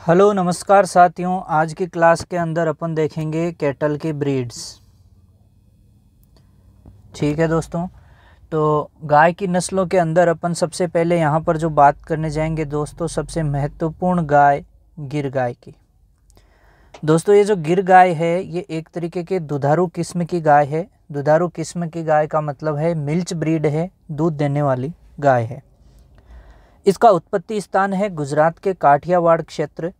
Hello नमस्कार साथियों, आज की क्लास के अंदर अपन देखेंगे कैटल की ब्रीड्स। ठीक है दोस्तों, तो गाय की नस्लों के अंदर अपन सबसे पहले यहाँ पर जो बात करने जाएंगे दोस्तों, सबसे महत्वपूर्ण गाय गिर गाय की। दोस्तों ये जो गिर गाय है ये एक तरीके के दुधारू किस्म की गाय है। दुधारू किस्म की गाय का मतलब है मिल्च ब्रीड है, दूध देने वाली गाय है। इसका उत्पत्ति स्थान है गुजरात के काठियावाड़ क्षेत्र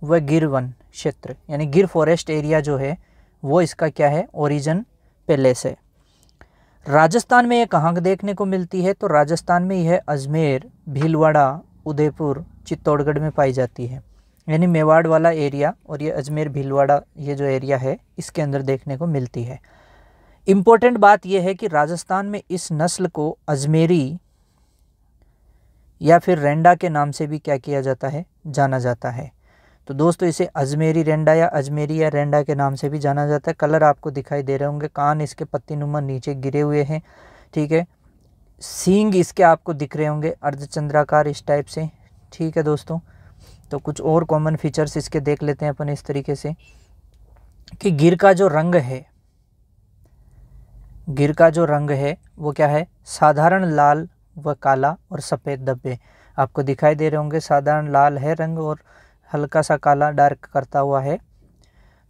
व गिर वन क्षेत्र, यानी गिर फॉरेस्ट एरिया जो है वो इसका क्या है, ओरिजिन पैलेस है। राजस्थान में ये कहाँ देखने को मिलती है, तो राजस्थान में यह अजमेर, भीलवाड़ा, उदयपुर, चित्तौड़गढ़ में पाई जाती है, यानी मेवाड़ वाला एरिया। और ये अजमेर भीलवाड़ा ये जो एरिया है इसके अंदर देखने को मिलती है। इम्पोर्टेंट बात यह है कि राजस्थान में इस नस्ल को अजमेरी या फिर रेंडा के नाम से भी क्या किया जाता है, जाना जाता है। तो दोस्तों इसे अजमेरी रेंडा या अजमेरी या रेंडा के नाम से भी जाना जाता है। कलर आपको दिखाई दे रहे होंगे, कान इसके पत्तीनुमा नीचे गिरे हुए हैं, ठीक है। सींग इसके आपको दिख रहे होंगे अर्धचंद्राकार इस टाइप से, ठीक है दोस्तों। तो कुछ और कॉमन फीचर्स इसके देख लेते हैं अपन इस तरीके से कि गिर का जो रंग है, गिर का जो रंग है वो क्या है, साधारण लाल व काला और सफ़ेद धब्बे आपको दिखाई दे रहे होंगे। साधारण लाल है रंग और हल्का सा काला डार्क करता हुआ है।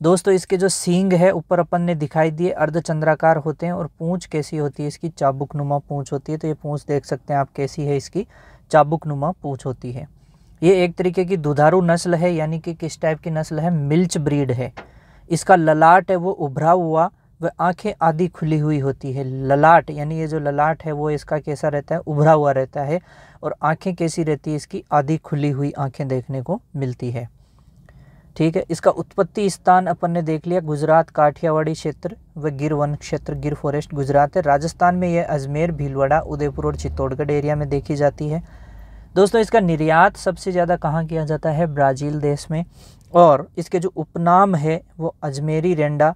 दोस्तों इसके जो सींग है ऊपर अपन ने दिखाई दिए अर्धचंद्राकार होते हैं। और पूंछ कैसी होती है इसकी, चाबुक नुमा पूंछ होती है। तो ये पूंछ देख सकते हैं आप कैसी है, इसकी चाबुक नुमा पूंछ होती है। ये एक तरीके की दुधारू नस्ल है, यानी कि किस टाइप की नस्ल है, मिल्च ब्रीड है। इसका ललाट है वो उभरा हुआ व आंखें आधी खुली हुई होती है। ललाट यानी ये जो ललाट है वो इसका कैसा रहता है, उभरा हुआ रहता है। और आंखें कैसी रहती है इसकी, आधी खुली हुई आंखें देखने को मिलती है, ठीक है। इसका उत्पत्ति स्थान अपन ने देख लिया, गुजरात काठियावाड़ी क्षेत्र व गिर वन क्षेत्र, गिर फॉरेस्ट गुजरात है। राजस्थान में यह अजमेर, भीलवाड़ा, उदयपुर और चित्तौड़गढ़ एरिया में देखी जाती है। दोस्तों इसका निर्यात सबसे ज़्यादा कहाँ किया जाता है, ब्राज़ील देश में। और इसके जो उपनाम है वो अजमेरी रेंडा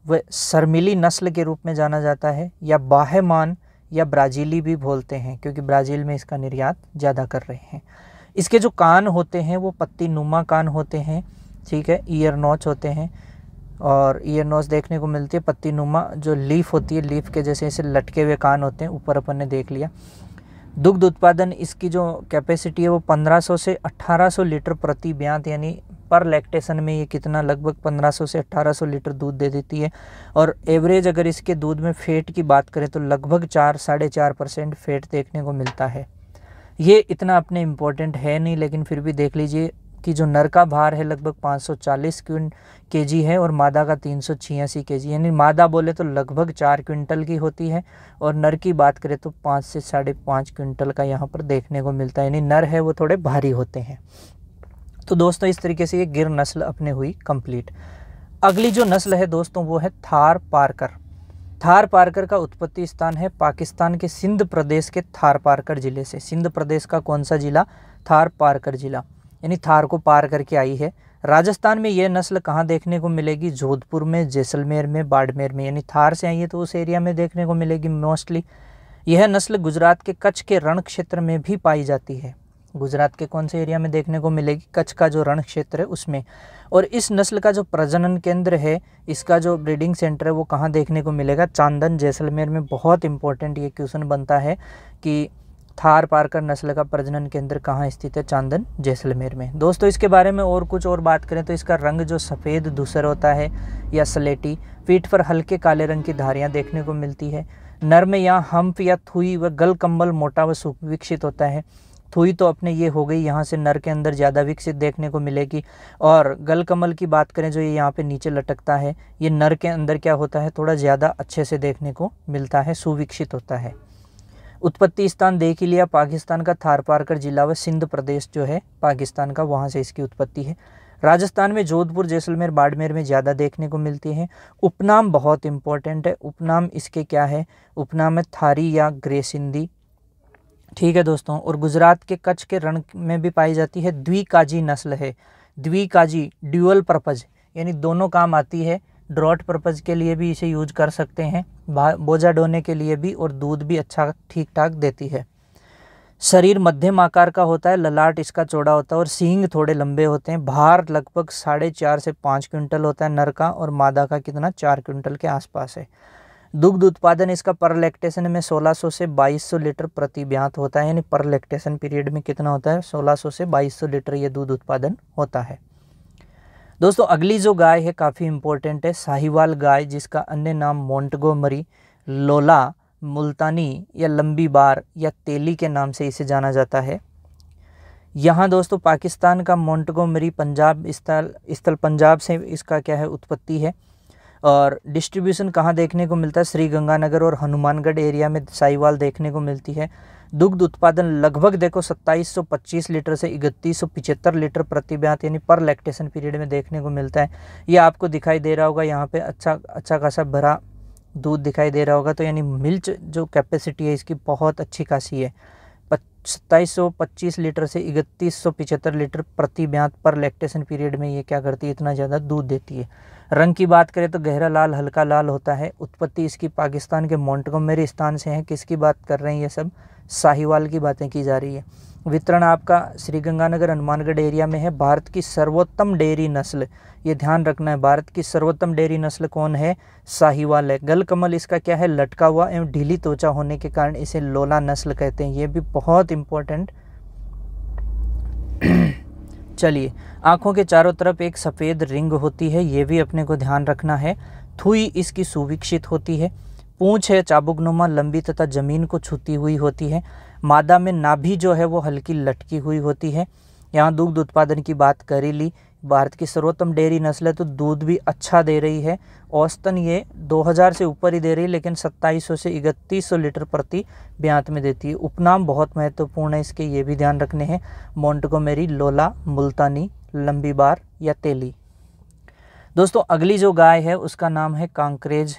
व शर्मिली नस्ल के रूप में जाना जाता है, या बाहेमान या ब्राज़ीली भी बोलते हैं, क्योंकि ब्राज़ील में इसका निर्यात ज़्यादा कर रहे हैं। इसके जो कान होते हैं वो पत्ती नुमा कान होते हैं, ठीक है। ईयर नॉच होते हैं और ईयर नॉच देखने को मिलती है। पत्ती नुमा जो लीफ होती है, लीफ के जैसे ऐसे लटके हुए कान होते हैं, ऊपर अपन ने देख लिया। दुग्ध उत्पादन इसकी जो कैपेसिटी है वो 1500 से 1800 लीटर प्रति ब्यात, यानी पर लैक्टेशन में ये कितना, लगभग 1500 से 1800 लीटर दूध दे देती है। और एवरेज अगर इसके दूध में फेट की बात करें तो लगभग 4-4.5% फेट देखने को मिलता है। ये इतना अपने इम्पोर्टेंट है नहीं, लेकिन फिर भी देख लीजिए कि जो नर का भार है लगभग 540 kg है और मादा का 386 kg, यानी मादा बोले तो लगभग 4 क्विंटल की होती है और नर की बात करें तो 5 से 5.5 क्विंटल का यहाँ पर देखने को मिलता है, यानी नर है वो थोड़े भारी होते हैं। तो दोस्तों इस तरीके से ये गिर नस्ल अपने हुई कंप्लीट। अगली जो नस्ल है दोस्तों वो है थार पारकर। थार पारकर का उत्पत्ति स्थान है पाकिस्तान के सिंध प्रदेश के थार पारकर जिले से। सिंध प्रदेश का कौन सा जिला, थार पारकर जिला, यानी थार को पार करके आई है। राजस्थान में यह नस्ल कहाँ देखने को मिलेगी, जोधपुर में, जैसलमेर में, बाड़मेर में, यानी थार से आई है तो उस एरिया में देखने को मिलेगी मोस्टली। यह नस्ल गुजरात के कच्छ के रण क्षेत्र में भी पाई जाती है। गुजरात के कौन से एरिया में देखने को मिलेगी, कच्छ का जो रण क्षेत्र है उसमें। और इस नस्ल का जो प्रजनन केंद्र है, इसका जो ब्रीडिंग सेंटर है वो कहाँ देखने को मिलेगा, चांदन जैसलमेर में। बहुत इंपॉर्टेंट ये क्वेश्चन बनता है कि थार पारकर नस्ल का प्रजनन केंद्र कहाँ स्थित है, चांदन जैसलमेर में। दोस्तों इसके बारे में और कुछ और बात करें तो इसका रंग जो सफ़ेद धूसर होता है या स्लेटी, पीठ पर हल्के काले रंग की धारियाँ देखने को मिलती है। नर में यहाँ हम्प या थुई व गल कम्बल मोटा व सुविकसित होता है। थुई तो अपने ये हो गई, यहाँ से नर के अंदर ज़्यादा विकसित देखने को मिलेगी। और गल कमल की बात करें जो ये यहाँ पे नीचे लटकता है, ये नर के अंदर क्या होता है, थोड़ा ज़्यादा अच्छे से देखने को मिलता है, सुविकसित होता है। उत्पत्ति स्थान देख ही लिया, पाकिस्तान का थार पारकर जिला व सिंध प्रदेश जो है पाकिस्तान का, वहाँ से इसकी उत्पत्ति है। राजस्थान में जोधपुर, जैसलमेर, बाड़मेर में ज़्यादा देखने को मिलती है। उपनाम बहुत इंपॉर्टेंट है, उपनाम इसके क्या है, उपनाम है थारी या ग्रे सिंधी, ठीक है दोस्तों। और गुजरात के कच्छ के रण में भी पाई जाती है। द्विकाजी नस्ल है, द्विकाजी ड्यूअल पर्पज, यानी दोनों काम आती है। ड्रॉट पर्पज़ के लिए भी इसे यूज कर सकते हैं, बोझा ढोने के लिए भी, और दूध भी अच्छा ठीक ठाक देती है। शरीर मध्यम आकार का होता है, ललाट इसका चौड़ा होता है और सींग थोड़े लंबे होते हैं। भार लगभग 4.5 से 5 क्विंटल होता है नर का, और मादा का कितना 4 क्विंटल के आसपास है। दुग्ध उत्पादन इसका पर लैक्टेशन में 1600 से 2200 लीटर प्रति ब्यात होता है, यानी पर लैक्टेशन पीरियड में कितना होता है 1600 से 2200 लीटर ये दूध उत्पादन होता है। दोस्तों अगली जो गाय है काफ़ी इंपॉर्टेंट है, साहिवाल गाय, जिसका अन्य नाम मोंटगोमरी, लोला, मुल्तानी या लंबी बार या तेली के नाम से इसे जाना जाता है। यहाँ दोस्तों पाकिस्तान का मोंटगोमरी पंजाब स्थल पंजाब से इसका क्या है उत्पत्ति है, और डिस्ट्रीब्यूशन कहाँ देखने को मिलता है, श्री गंगानगर और हनुमानगढ़ एरिया में साहिवाल देखने को मिलती है। दुग्ध उत्पादन लगभग देखो 2725 लीटर से 3175 लीटर प्रति ब्यात यानी पर लैक्टेशन पीरियड में देखने को मिलता है। ये आपको दिखाई दे रहा होगा यहाँ पे अच्छा खासा भरा दूध दिखाई दे रहा होगा, तो यानी मिल्क जो कैपेसिटी है इसकी बहुत अच्छी खासी है। 2725 लीटर से 3175 लीटर प्रति ब्यात पर लैक्टेशन पीरियड में ये क्या करती है, इतना ज़्यादा दूध देती है। रंग की बात करें तो गहरा लाल, हल्का लाल होता है। उत्पत्ति इसकी पाकिस्तान के मोंटगोमरी स्थान से है। किसकी बात कर रहे हैं, ये सब साहिवाल की बातें की जा रही है। वितरण आपका श्रीगंगानगर हनुमानगढ़ एरिया में है। भारत की सर्वोत्तम डेयरी नस्ल, ये ध्यान रखना है, भारत की सर्वोत्तम डेयरी नस्ल कौन है, साहिवाल है। गल कमल इसका क्या है, लटका हुआ एवं ढीली त्वचा होने के कारण इसे लोला नस्ल कहते हैं, ये भी बहुत इंपॉर्टेंट। चलिए, आंखों के चारों तरफ एक सफ़ेद रिंग होती है, ये भी अपने को ध्यान रखना है। थुई इसकी सुविकसित होती है। पूंछ है चाबुकनुमा, लंबी तथा जमीन को छूती हुई होती है। मादा में नाभि जो है वो हल्की लटकी हुई होती है। यहाँ दुग्ध उत्पादन की बात कर ही ली, भारत की सर्वोत्तम डेयरी नस्ल है तो दूध भी अच्छा दे रही है। औसतन ये 2000 से ऊपर ही दे रही है, लेकिन 2700 से 3100 लीटर प्रति ब्यात में देती है। उपनाम बहुत महत्वपूर्ण है इसके, ये भी ध्यान रखने हैं, मोंटगोमेरी, लोला, मुल्तानी, लंबी बार या तेली। दोस्तों अगली जो गाय है उसका नाम है कांकरेज।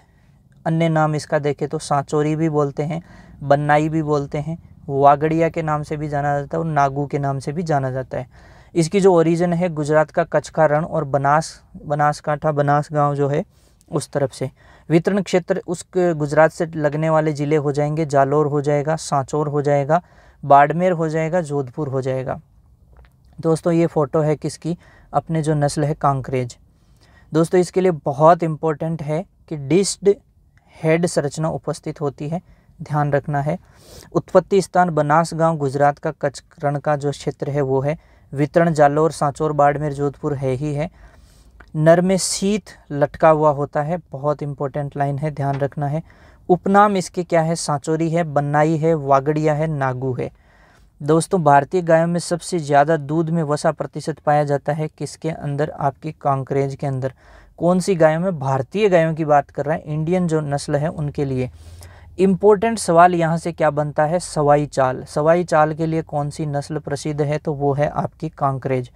अन्य नाम इसका देखें तो सांचोरी भी बोलते हैं, बन्नाई भी बोलते हैं, वागड़िया के नाम से भी जाना जाता है और नागू के नाम से भी जाना जाता है। इसकी जो ओरिजिन है गुजरात का कच्छ का रण और बनासकांठा, बनास गांव जो है उस तरफ से। वितरण क्षेत्र उस गुजरात से लगने वाले ज़िले हो जाएंगे, जालोर हो जाएगा, सांचौर हो जाएगा, बाड़मेर हो जाएगा, जोधपुर हो जाएगा। दोस्तों ये फ़ोटो है किसकी, अपने जो नस्ल है कांकरेज। दोस्तों इसके लिए बहुत इम्पोर्टेंट है कि डिस्ड हेड संरचना उपस्थित होती है, ध्यान रखना है। उत्पत्ति स्थान बनास गांव, गुजरात का कच्छ रण का जो क्षेत्र है वो है। वितरण जालोर, सांचौर, बाड़मेर, जोधपुर है ही है। नर में शीत लटका हुआ होता है, बहुत इंपॉर्टेंट लाइन है, ध्यान रखना है। उपनाम इसके क्या है, सांचौरी है, बन्नाई है, वागड़िया है, नागू है। दोस्तों भारतीय गायों में सबसे ज़्यादा दूध में वसा प्रतिशत पाया जाता है किसके अंदर, आपकी कांकरेज के अंदर। कौन सी गायों में, भारतीय गायों की बात कर रहे हैं, इंडियन जो नस्ल है उनके लिए। इम्पोर्टेंट सवाल यहाँ से क्या बनता है, सवाई चाल। सवाई चाल के लिए कौन सी नस्ल प्रसिद्ध है, तो वो है आपकी कांकरेज।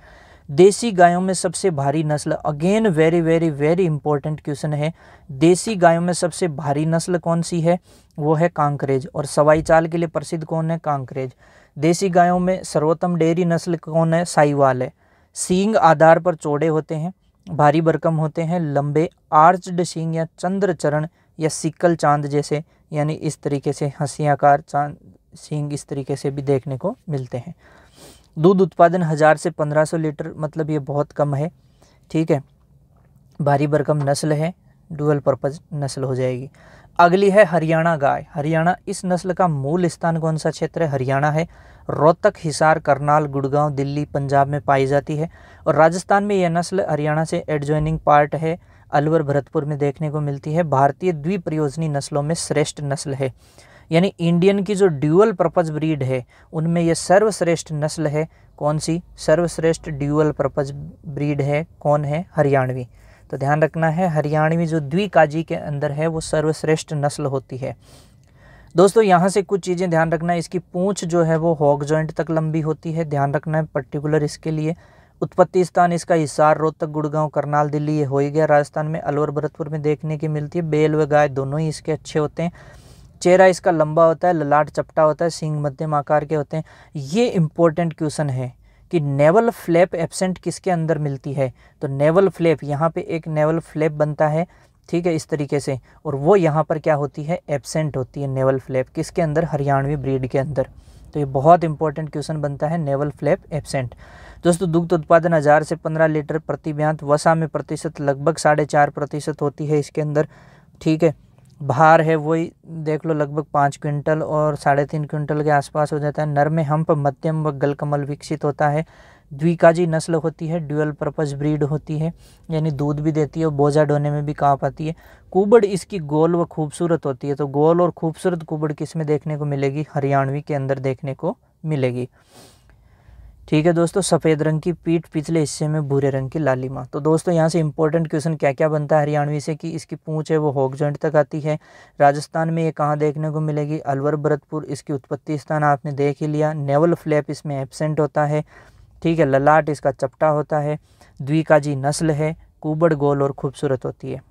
देसी गायों में सबसे भारी नस्ल, again very very very important question है, देसी गायों में सबसे भारी नस्ल कौन सी है, वो है कांकरेज। और सवाई चाल के लिए प्रसिद्ध कौन है, कांकरेज। देसी गायों में सर्वोत्तम डेयरी नस्ल कौन है, साहिवाल है। सींग आधार पर चौड़े होते हैं, भारी भरकम होते हैं, लंबे आर्च्ड सींग या चंद्र चरण या सिक्कल चांद जैसे, यानी इस तरीके से हंसी आकार चांद सींग इस तरीके से भी देखने को मिलते हैं। दूध उत्पादन 1000 से 1500 लीटर, मतलब ये बहुत कम है, ठीक है। भारी भरकम नस्ल है, डुअल पर्पज नस्ल हो जाएगी। अगली है हरियाणा गाय। हरियाणा, इस नस्ल का मूल स्थान कौन सा क्षेत्र है, हरियाणा है। रोहतक, हिसार, करनाल, गुड़गांव, दिल्ली, पंजाब में पाई जाती है। और राजस्थान में यह नस्ल हरियाणा से एडजॉइनिंग पार्ट है, अलवर, भरतपुर में देखने को मिलती है। भारतीय द्विप्रयोजनी नस्लों में श्रेष्ठ नस्ल है, यानी इंडियन की जो ड्यूअल पर्पज ब्रीड है उनमें यह सर्वश्रेष्ठ नस्ल है। कौन सी, सर्वश्रेष्ठ ड्यूअल पर्पज ब्रीड है, कौन है, हरियाणवी। तो ध्यान रखना है, हरियाणवी जो द्विकाजी के अंदर है वो सर्वश्रेष्ठ नस्ल होती है। दोस्तों यहाँ से कुछ चीज़ें ध्यान रखना है, इसकी पूंछ जो है वो हॉक जॉइंट तक लंबी होती है, ध्यान रखना है पर्टिकुलर इसके लिए। उत्पत्ति स्थान इसका हिसार, रोहतक, गुड़गांव, करनाल, दिल्ली, ये हो ही गया। राजस्थान में अलवर, भरतपुर में देखने की मिलती है। बैल व गाय दोनों ही इसके अच्छे होते हैं। चेहरा इसका लंबा होता है, ललाट चपटा होता है, सींग मध्यम आकार के होते हैं। ये इंपॉर्टेंट क्वेश्चन है कि नेवल फ्लैप एब्सेंट किसके अंदर मिलती है, तो नेवल फ्लैप, यहाँ पे एक नेवल फ्लैप बनता है, ठीक है, इस तरीके से, और वो यहाँ पर क्या होती है, एब्सेंट होती है नेवल फ्लैप, किसके अंदर, हरियाणवी ब्रीड के अंदर। तो ये बहुत इंपॉर्टेंट क्वेश्चन बनता है, नेवल फ्लैप एब्सेंट। दोस्तों दुग्ध उत्पादन 1000 से 15 लीटर प्रति ब्यांत, वसा में प्रतिशत लगभग 4.5% होती है इसके अंदर, ठीक है। भार है वही देख लो लगभग 5 क्विंटल और 3.5 क्विंटल के आसपास हो जाता है। नर में हम्प मध्यम व गलकमल विकसित होता है। द्विकाजी नस्ल होती है, ड्यूअल पर्पस ब्रीड होती है, यानी दूध भी देती है और बोझा ढोने में भी काम आती है। कुबड़ इसकी गोल व खूबसूरत होती है, तो गोल और खूबसूरत कुबड़ किस में देखने को मिलेगी, हरियाणवी के अंदर देखने को मिलेगी, ठीक है दोस्तों। सफ़ेद रंग की पीठ, पिछले हिस्से में भूरे रंग की लालिमा। तो दोस्तों यहाँ से इंपॉर्टेंट क्वेश्चन क्या क्या बनता है हरियाणवी से, कि इसकी पूंछ है वो हॉक जॉइंट तक आती है। राजस्थान में ये कहाँ देखने को मिलेगी, अलवर भरतपुर, इसकी उत्पत्ति स्थान आपने देख ही लिया। नेवल फ्लैप इसमें एब्सेंट होता है, ठीक है। ललाट इसका चपटा होता है। द्विकाजी नस्ल है, कुबड़ गोल और खूबसूरत होती है।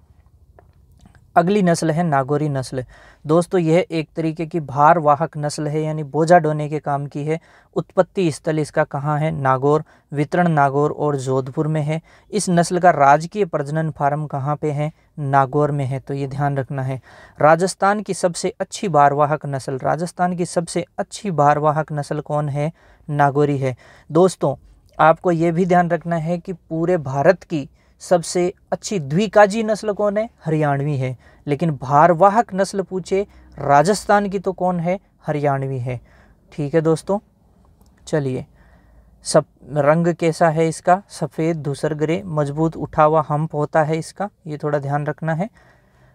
अगली नस्ल है नागौरी नस्ल। दोस्तों यह एक तरीके की भार वाहक नस्ल है, यानी बोझा ढोने के काम की है। उत्पत्ति स्थल इसका कहाँ है, नागौर। वितरण नागौर और जोधपुर में है। इस नस्ल का राजकीय प्रजनन फार्म कहाँ पे है, नागौर में है, तो ये ध्यान रखना है। राजस्थान की सबसे अच्छी भारवाहक नस्ल, राजस्थान की सबसे अच्छी भारवाहक नस्ल कौन है, नागौरी है। दोस्तों आपको ये भी ध्यान रखना है कि पूरे भारत की सबसे अच्छी द्विकाजी नस्ल कौन है, हरियाणवी है। लेकिन भारवाहक नस्ल पूछे राजस्थान की तो कौन है, हरियाणवी है, ठीक है दोस्तों। चलिए, सब रंग कैसा है इसका, सफ़ेद धूसर ग्रे, मजबूत उठा हुआ हम्प होता है इसका, ये थोड़ा ध्यान रखना है।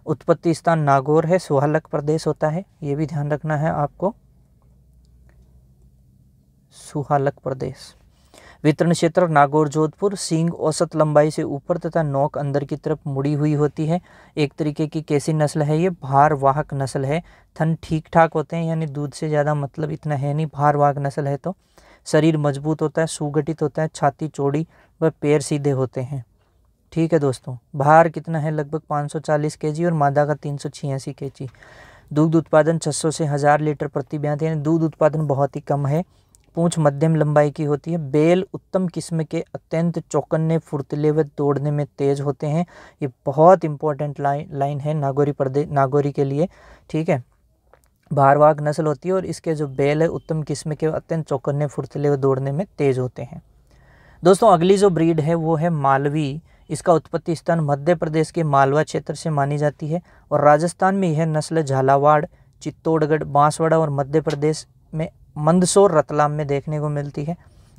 उत्पत्ति स्थान नागौर है, सुहालक प्रदेश होता है, ये भी ध्यान रखना है आपको, सुहालक प्रदेश। वितरण क्षेत्र नागौर जोधपुर। सींग औसत लंबाई से ऊपर तथा नोक अंदर की तरफ मुड़ी हुई होती है। एक तरीके की कैसी नस्ल है ये, भारवाहक नस्ल है। थन ठीक ठाक होते हैं, यानी दूध से ज़्यादा मतलब इतना है नहीं, भारवाहक नस्ल है। तो शरीर मजबूत होता है, सुगठित होता है, छाती चौड़ी व पैर सीधे होते हैं, ठीक है दोस्तों। भार कितना है, लगभग 540 kg और मादा का 386 kg। दूध उत्पादन 600 से 1000 लीटर प्रति ब्यांत, यानी दूध उत्पादन बहुत ही कम है। पूंछ मध्यम लंबाई की होती है। बेल उत्तम किस्म के अत्यंत चौकन्ने, फुर्तीले व दौड़ने में तेज होते हैं। ये बहुत इंपॉर्टेंट लाइन है नागौरी के लिए, ठीक है। भारवाहक नस्ल होती है और इसके जो बेल है उत्तम किस्म के अत्यंत चौकन्ने, फुर्तीले व दौड़ने में तेज होते हैं। दोस्तों अगली जो ब्रीड है वो है मालवी। इसका उत्पत्ति स्थान मध्य प्रदेश के मालवा क्षेत्र से मानी जाती है और राजस्थान में यह नस्ल झालावाड़, चित्तौड़गढ़, बांसवाड़ा और मध्य प्रदेश में मंदसौर, रतलाम में देखने को मिलती है।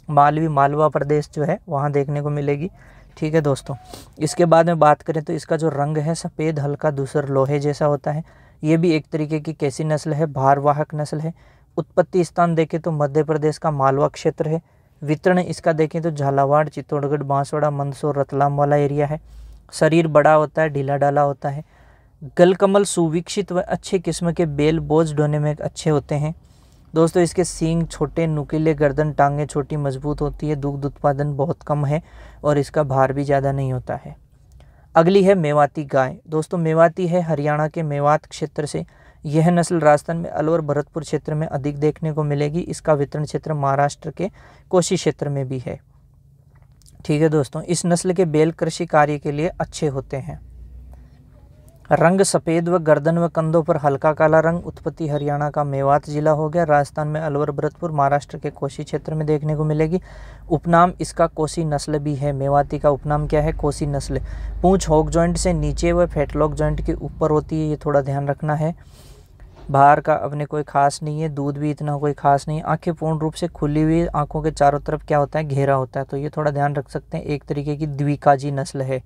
मालवी मालवा प्रदेश जो है वहाँ देखने को मिलेगी, ठीक है दोस्तों। इसके बाद में बात करें तो इसका जो रंग है सफ़ेद हल्का धूसर लोहे जैसा होता है। ये भी एक तरीके की कैसी नस्ल है, भारवाहक नस्ल है। उत्पत्ति स्थान देखें तो मध्य प्रदेश का मालवा क्षेत्र है। वितरण इसका देखें तो झालावाड़, चित्तौड़गढ़, बांसवाड़ा, मंदसौर, रतलाम वाला एरिया है। शरीर बड़ा होता है, ढीला डाला होता है। गलकमल सुविकसित व अच्छे किस्म के बेल बोझ ढोने में अच्छे होते हैं। दोस्तों इसके सींग छोटे, नुकीले, गर्दन टांगे छोटी, मजबूत होती है। दुग्ध उत्पादन बहुत कम है और इसका भार भी ज़्यादा नहीं होता है। अगली है मेवाती गाय। दोस्तों मेवाती है हरियाणा के मेवात क्षेत्र से। यह नस्ल राजस्थान में अलवर भरतपुर क्षेत्र में अधिक देखने को मिलेगी। इसका वितरण क्षेत्र महाराष्ट्र के कोशी क्षेत्र में भी है, ठीक है दोस्तों। इस नस्ल के बैल कृषि कार्य के लिए अच्छे होते हैं। रंग सफ़ेद व गर्दन व कंधों पर हल्का काला रंग। उत्पत्ति हरियाणा का मेवात जिला हो गया। राजस्थान में अलवर भरतपुर, महाराष्ट्र के कोसी क्षेत्र में देखने को मिलेगी। उपनाम इसका कोसी नस्ल भी है। मेवाती का उपनाम क्या है, कोसी नस्ल। पूंछ हॉक जॉइंट से नीचे व फेटलॉक जॉइंट के ऊपर होती है, ये थोड़ा ध्यान रखना है। बाहर का अपने कोई खास नहीं है, दूध भी इतना कोई खास नहीं है। आंखें पूर्ण रूप से खुली हुई, आंखों के चारों तरफ क्या होता है, घेरा होता है, तो ये थोड़ा ध्यान रख सकते हैं। एक तरीके की द्विकाजी नस्ल है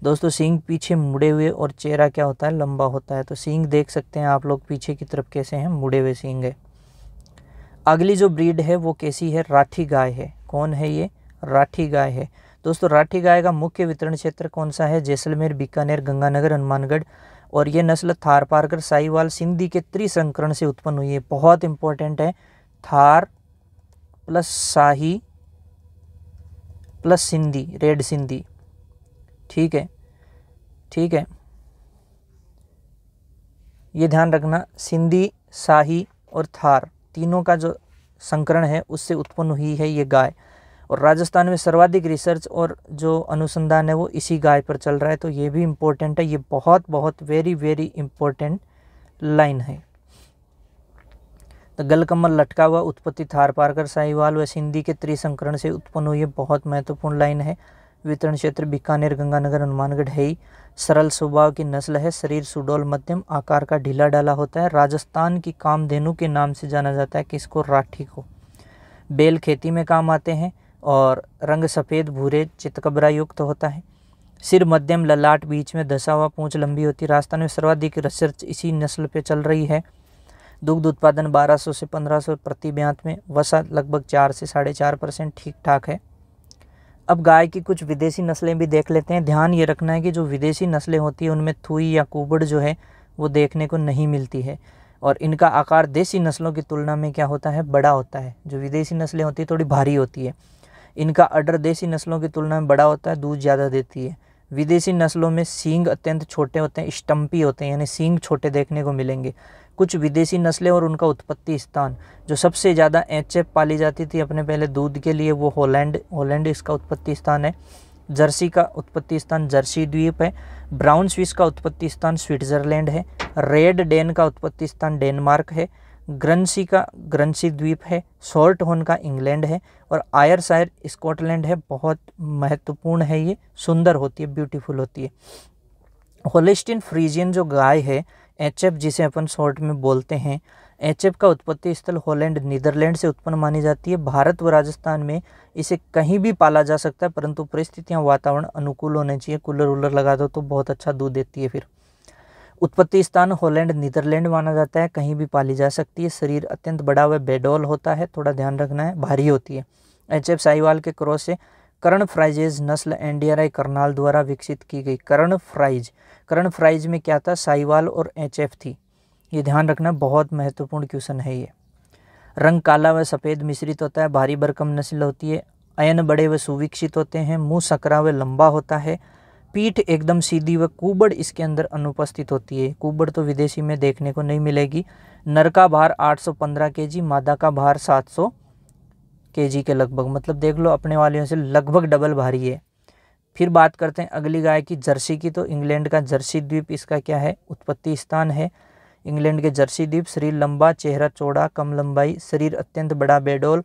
दोस्तों। सींग पीछे मुड़े हुए और चेहरा क्या होता है, लंबा होता है। तो सींग देख सकते हैं आप लोग पीछे की तरफ कैसे हैं, मुड़े हुए सींग है। अगली जो ब्रीड है वो कैसी है, राठी गाय है। कौन है ये, राठी गाय है। दोस्तों राठी गाय का मुख्य वितरण क्षेत्र कौन सा है, जैसलमेर, बीकानेर, गंगानगर, हनुमानगढ़। और ये नस्ल थार पारकर, साहिवाल, सिंधी के त्रिसंकरण से उत्पन्न हुई है। बहुत इंपॉर्टेंट है, थार प्लस शाही प्लस सिंधी, रेड सिंधी, ठीक है, ठीक है, ये ध्यान रखना। सिंधी, शाही और थार तीनों का जो संकरण है उससे उत्पन्न हुई है ये गाय। और राजस्थान में सर्वाधिक रिसर्च और जो अनुसंधान है वो इसी गाय पर चल रहा है, तो ये भी इम्पोर्टेंट है। ये बहुत बहुत वेरी वेरी इम्पोर्टेंट लाइन है। तो गलकमल लटका हुआ उत्पत्ति थारपारकर साहिवाल व सिंधी के त्रिसंकरण से उत्पन्न हुई है। बहुत महत्वपूर्ण लाइन है। वितरण क्षेत्र बीकानेर, गंगानगर, हनुमानगढ़ है ही। सरल स्वभाव की नस्ल है। शरीर सुडौल मध्यम आकार का ढीला ढाला होता है। राजस्थान की कामधेनु के नाम से जाना जाता है किसको? राठी को। बैल खेती में काम आते हैं और रंग सफ़ेद भूरे चितकबरा युक्त होता है। सिर मध्यम, ललाट बीच में धसा हुआ, पूंछ लंबी होती है। राजस्थान में सर्वाधिक रिसर्च इसी नस्ल पे चल रही है। दुग्ध उत्पादन 1200 से 1500 प्रति ब्यात में। वसा लगभग 4 से 4.5% ठीक ठाक है। अब गाय की कुछ विदेशी नस्लें भी देख लेते हैं। ध्यान ये रखना है कि जो विदेशी नस्लें होती है उनमें थुई या कुबड़ जो है वो देखने को नहीं मिलती है और इनका आकार देसी नस्लों की तुलना में क्या होता है? बड़ा होता है। जो विदेशी नस्लें होती है थोड़ी भारी होती है। इनका अडर देसी नस्लों की तुलना में बड़ा होता है, दूध ज़्यादा देती है। विदेशी नस्लों में सींग अत्यंत छोटे होते हैं, स्टम्पी होते हैं, यानी सींग छोटे देखने को मिलेंगे। कुछ विदेशी नस्लें और उनका उत्पत्ति स्थान, जो सबसे ज़्यादा एचएफ पाली जाती थी अपने पहले दूध के लिए, वो हॉलैंड इसका उत्पत्ति स्थान है। जर्सी का उत्पत्ति स्थान जर्सी द्वीप है। ब्राउन स्विस का उत्पत्ति स्थान स्विट्जरलैंड है। रेड डेन का उत्पत्ति स्थान डेनमार्क है। ग्रंसी का ग्रंसी द्वीप है। शॉर्ट हॉर्न का इंग्लैंड है और आयरशायर स्कॉटलैंड है। बहुत महत्वपूर्ण है, ये सुंदर होती है, ब्यूटीफुल होती है। होलिस्टीन फ्रीजियन जो गाय है एचएफ, जिसे अपन शॉर्ट में बोलते हैं, एचएफ का उत्पत्ति स्थल हॉलैंड नीदरलैंड से उत्पन्न मानी जाती है। भारत व राजस्थान में इसे कहीं भी पाला जा सकता है, परंतु परिस्थितियां वातावरण अनुकूल होने चाहिए। कूलर वूलर लगा दो तो बहुत अच्छा दूध देती है। फिर उत्पत्ति स्थान हॉलैंड नीदरलैंड माना जाता है, कहीं भी पाली जा सकती है। शरीर अत्यंत बड़ा व बेडोल होता है, थोड़ा ध्यान रखना है, भारी होती है। एचएफ साहिवाल के क्रॉस से कर्ण फ्राइजेज नस्ल एनडीआरआई करनाल द्वारा विकसित की गई। कर्ण फ्राइज में क्या था? साहिवाल और एचएफ थी। ये ध्यान रखना, बहुत महत्वपूर्ण क्वेश्चन है ये। रंग काला व सफ़ेद मिश्रित होता है। भारी भरकम नस्ल होती है। अयन बड़े व सुविकसित होते हैं। मुंह सकरा व लंबा होता है। पीठ एकदम सीधी व कुबड़ इसके अंदर अनुपस्थित होती है। कुबड़ तो विदेशी में देखने को नहीं मिलेगी। नर का भार 815 kg, मादा का भार 700 kg के लगभग, मतलब देख लो अपने वालियों से लगभग डबल भारी है। फिर बात करते हैं अगली गाय की, जर्सी की। तो इंग्लैंड का जर्सी द्वीप इसका क्या है? उत्पत्ति स्थान है। इंग्लैंड के जर्सी द्वीप। शरीर लंबा, चेहरा चौड़ा, कम लंबाई, शरीर अत्यंत बड़ा बेडोल,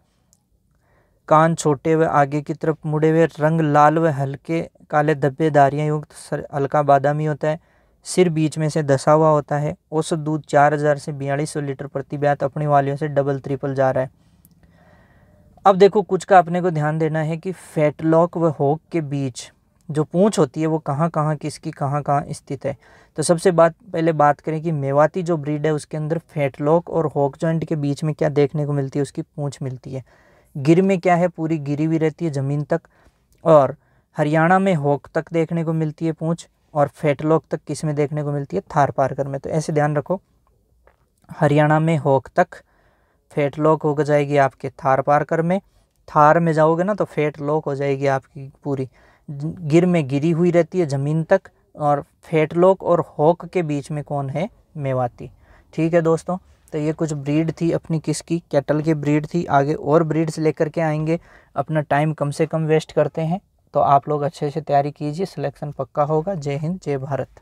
कान छोटे व आगे की तरफ मुड़े हुए, रंग लाल व हल्के काले धब्बेदारियां युक्त, हल्का बादामी होता है। सिर बीच में से धसा हुआ होता है। औसत दूध 4000 से 4200 लीटर प्रति ब्यात अपनी वालियों से डबल ट्रिपल जा रहा है। अब देखो कुछ का अपने को ध्यान देना है कि फैटलॉक व हॉक के बीच जो पूंछ होती है वो कहाँ कहाँ किसकी कहाँ कहाँ स्थित है। तो सबसे पहले बात करें कि मेवाती जो ब्रीड है उसके अंदर फैटलॉक और हॉक जॉइंट के बीच में क्या देखने को मिलती है? उसकी पूंछ मिलती है। गिर में क्या है? पूरी गिरी हुई रहती है ज़मीन तक। और हरियाणा में हॉक तक देखने को मिलती है पूंछ, और फैटलॉक तक किस में देखने को मिलती है? थारपारकर में। तो ऐसे ध्यान रखो, हरियाणा में हॉक तक, फैटलॉक हो जाएगी आपके थारपारकर में। थार में जाओगे ना तो फैटलॉक हो जाएगी आपकी पूरी। गिर में गिरी हुई रहती है ज़मीन तक, और फैटलॉक और हॉक के बीच में कौन है? मेवाती। ठीक है दोस्तों, तो ये कुछ ब्रीड थी अपनी, किसकी? कैटल की ब्रीड थी। आगे और ब्रीड्स लेकर के आएंगे। अपना टाइम कम से कम वेस्ट करते हैं, तो आप लोग अच्छे से तैयारी कीजिए, सिलेक्शन पक्का होगा। जय हिंद, जय भारत।